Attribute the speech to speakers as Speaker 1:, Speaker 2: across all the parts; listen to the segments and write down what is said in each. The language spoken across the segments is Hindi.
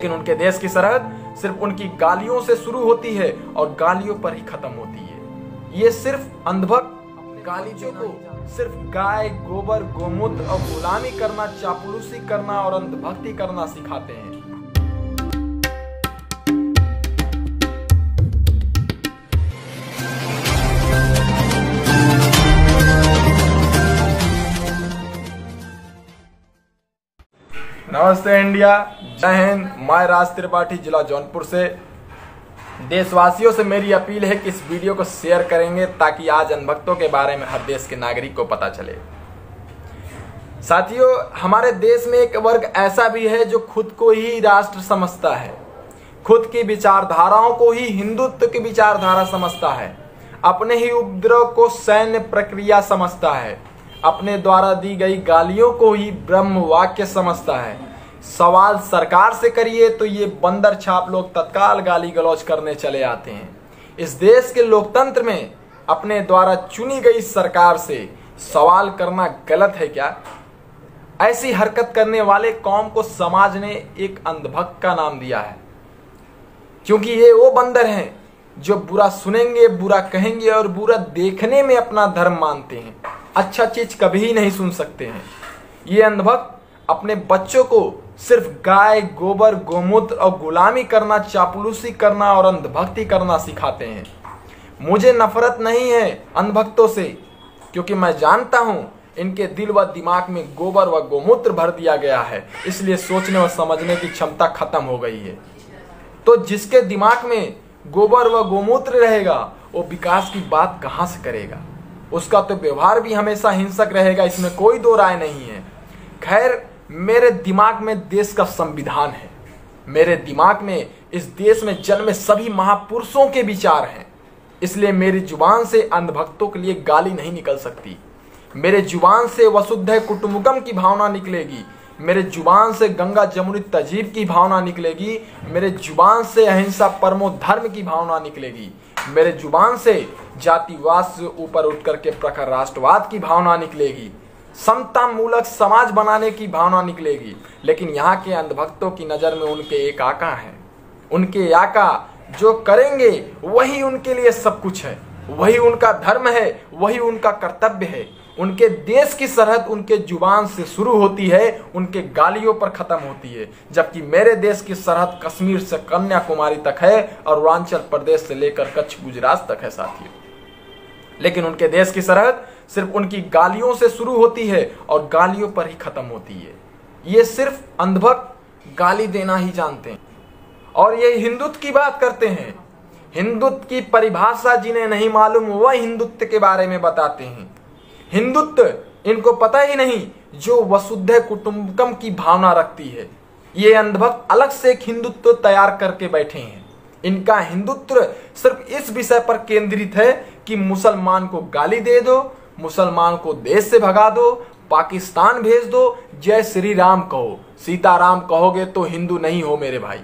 Speaker 1: लेकिन उनके देश की सरहद सिर्फ उनकी गालियों से शुरू होती है और गालियों पर ही खत्म होती है। ये सिर्फ अंधभक्त गालियों को सिर्फ गाय, गोबर, गोमूत्र और गुलामी करना, चापलूसी करना और अंधभक्ति करना सिखाते हैं। नमस्ते इंडिया, जय हिंद। मैं राज त्रिपाठी, जिला जौनपुर से। देशवासियों से मेरी अपील है कि इस वीडियो को शेयर करेंगे ताकि आज अंधभक्तों के बारे में हर देश के नागरिक को पता चले। साथियों, हमारे देश में एक वर्ग ऐसा भी है जो खुद को ही राष्ट्र समझता है, खुद की विचारधाराओं को ही हिंदुत्व की विचारधारा समझता है, अपने ही उपद्रव को सैन्य प्रक्रिया समझता है, अपने द्वारा दी गई गालियों को ही ब्रह्म वाक्य समझता है। सवाल सरकार से करिए तो ये बंदर छाप लोग तत्काल गाली गलौज करने चले आते हैं। इस देश के लोकतंत्र में अपने द्वारा चुनी गई सरकार से सवाल करना गलत है क्या? ऐसी हरकत करने वाले कौम को समाज ने एक अंधभक्त का नाम दिया है, क्योंकि ये वो बंदर हैं जो बुरा सुनेंगे, बुरा कहेंगे और बुरा देखने में अपना धर्म मानते हैं, अच्छा चीज कभी नहीं सुन सकते हैं। ये अंधभक्त अपने बच्चों को सिर्फ गाय, गोबर, गोमूत्र और गुलामी करना, चापलूसी करना और अंधभक्ति करना सिखाते हैं। मुझे नफरत नहीं है अंधभक्तों से, क्योंकि मैं जानता हूं इनके दिल व दिमाग में गोबर व गोमूत्र भर दिया गया है, इसलिए सोचने व समझने की क्षमता खत्म हो गई है। तो जिसके दिमाग में गोबर व गोमूत्र रहेगा वो विकास की बात कहां से करेगा? उसका तो व्यवहार भी हमेशा हिंसक रहेगा, इसमें कोई दो राय नहीं है। खैर, मेरे दिमाग में देश का संविधान है, मेरे दिमाग में इस देश में जन्मे सभी महापुरुषों के विचार हैं, इसलिए मेरी जुबान से अंधभक्तों के लिए गाली नहीं निकल सकती। मेरे जुबान से वसुधैव कुटुंबकम की भावना निकलेगी, मेरे जुबान से गंगा जमुनी तहजीब की भावना निकलेगी, मेरे जुबान से अहिंसा परमो धर्म की भावना निकलेगी, मेरे जुबान से जातिवाद से ऊपर उठकर के प्रखर राष्ट्रवाद की भावना निकलेगी, समता मूलक समाज बनाने की भावना निकलेगी। लेकिन यहाँ के अंधभक्तों की नजर में उनके एक आका हैं, उनके आका जो करेंगे वही उनके लिए सब कुछ है, वही उनका धर्म है, वही उनका कर्तव्य है। उनके देश की सरहद उनके जुबान से शुरू होती है, उनके गालियों पर खत्म होती है, जबकि मेरे देश की सरहद कश्मीर से कन्याकुमारी तक है और अरुणाचल प्रदेश से लेकर कच्छ गुजरात तक है साथियों। लेकिन उनके देश की सरहद सिर्फ उनकी गालियों से शुरू होती है और गालियों पर ही खत्म होती है। ये सिर्फ अंधभक्त गाली देना ही जानते हैं और ये हिंदुत्व की बात करते हैं। हिंदुत्व की परिभाषा जिन्हें नहीं मालूम वह हिंदुत्व के बारे में बताते हैं। हिंदुत्व इनको पता ही नहीं जो वसुधैव कुटुंबकम की भावना रखती है। ये अंधभक्त अलग से एक हिंदुत्व तैयार करके बैठे हैं। इनका हिंदुत्व सिर्फ इस विषय पर केंद्रित है कि मुसलमान को गाली दे दो, मुसलमान को देश से भगा दो, पाकिस्तान भेज दो, जय श्री राम कहो। सीताराम कहोगे तो हिंदू नहीं हो मेरे भाई।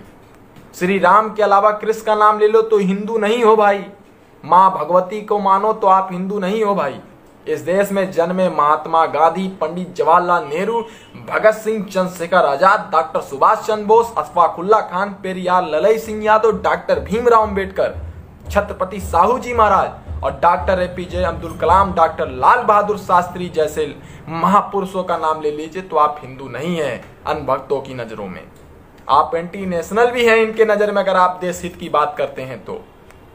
Speaker 1: श्री राम के अलावा कृष्ण का नाम ले लो तो हिंदू नहीं हो भाई। माँ भगवती को मानो तो आप हिंदू नहीं हो भाई। इस देश में जन्मे महात्मा गांधी, पंडित जवाहरलाल नेहरू, भगत सिंह, चंद्रशेखर आजाद, डॉक्टर सुभाष चंद्र बोस, अशफाकुल्ला खान, पेरियार ललई सिंह यादव, डॉक्टर भीमराव अंबेडकर, छत्रपति साहू जी महाराज और doctor APJ Abdul Kalam, doctor Lal Bahadur Shastri जैसे महापुरुषों का नाम ले लीजिए तो आप हिंदू नहीं हैं अंधभक्तों की नजरों में। आप एंटी नेशनल भी हैं इनके नजर में अगर आप देश हित की बात करते हैं तो।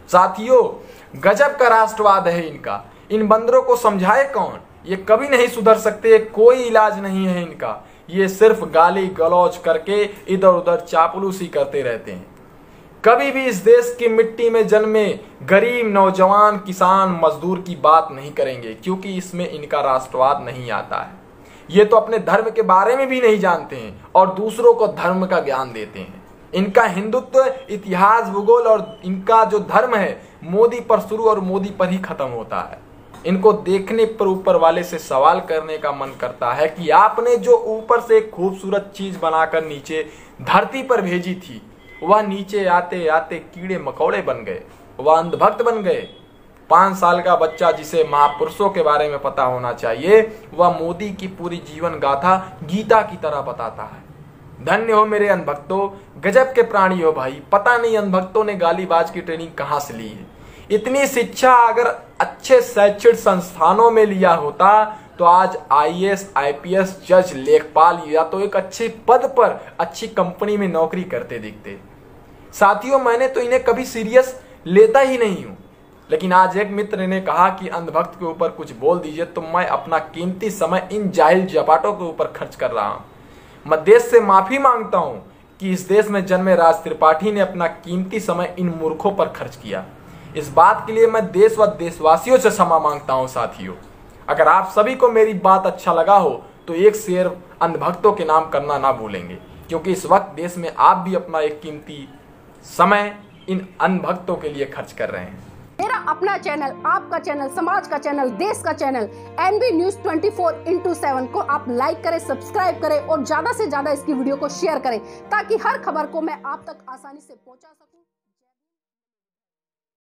Speaker 1: साथियों, गजब का राष्ट्रवाद है इनका। इन बंदरों को समझाए कौन? ये कभी नहीं सुधर सकते, कोई इलाज नहीं है इनका। ये सिर्फ गाली गलौज करके इधर उधर चापलूसी करते रहते हैं। कभी भी इस देश की मिट्टी में जन्मे गरीब, नौजवान, किसान, मजदूर की बात नहीं करेंगे, क्योंकि इसमें इनका राष्ट्रवाद नहीं आता है। ये तो अपने धर्म के बारे में भी नहीं जानते हैं और दूसरों को धर्म का ज्ञान देते हैं। इनका हिंदुत्व, इतिहास, भूगोल और इनका जो धर्म है मोदी पर शुरू और मोदी पर ही खत्म होता है। इनको देखने पर ऊपर वाले से सवाल करने का मन करता है कि आपने जो ऊपर से एक खूबसूरत चीज बनाकर नीचे धरती पर भेजी थी, वह नीचे आते आते कीड़े मकोड़े बन गए, वह अंधभक्त बन गए। 5 साल का बच्चा जिसे महापुरुषों के बारे में पता होना चाहिए, वह मोदी की पूरी जीवन गाथा गीता की तरह बताता है। धन्य हो मेरे अंधभक्तों, गजब के प्राणी हो भाई। पता नहीं अंधभक्तों ने गालीबाज की ट्रेनिंग कहाँ से ली है। इतनी शिक्षा अगर अच्छे शैक्षिक संस्थानों में लिया होता तो आज IAS IPS जज लेखपाल या तो एक अच्छे पद पर अच्छी कंपनी में नौकरी करते दिखते। साथियों, मैंने तो इन्हें कभी सीरियस लेता ही नहीं हूं, लेकिन आज एक मित्र ने कहा कि अंधभक्त के ऊपर कुछ बोल दीजिए तो मैं अपना कीमती समय इन जाहिल जपाटों के ऊपर खर्च कर रहा हूं। मैं देश से माफी मांगता हूं कि इस देश में जन्मे राज त्रिपाठी ने अपना कीमती समय इन मूर्खों पर खर्च किया। इस बात के लिए मैं देश व देशवासियों से क्षमा मांगता हूं। साथियों, अगर आप सभी को मेरी बात अच्छा लगा हो तो एक शेयर अंधभक्तों के नाम करना ना भूलेंगे, क्योंकि इस वक्त देश में आप भी अपना एक कीमती समय इन अंधभक्तों के लिए खर्च कर रहे हैं।
Speaker 2: मेरा अपना चैनल, आपका चैनल, समाज का चैनल, देश का चैनल NB News 24/7 को आप लाइक करें, सब्सक्राइब करें और ज्यादा से ज्यादा इसकी वीडियो को शेयर करें ताकि हर खबर को मैं आप तक आसानी से पहुंचा सकूं।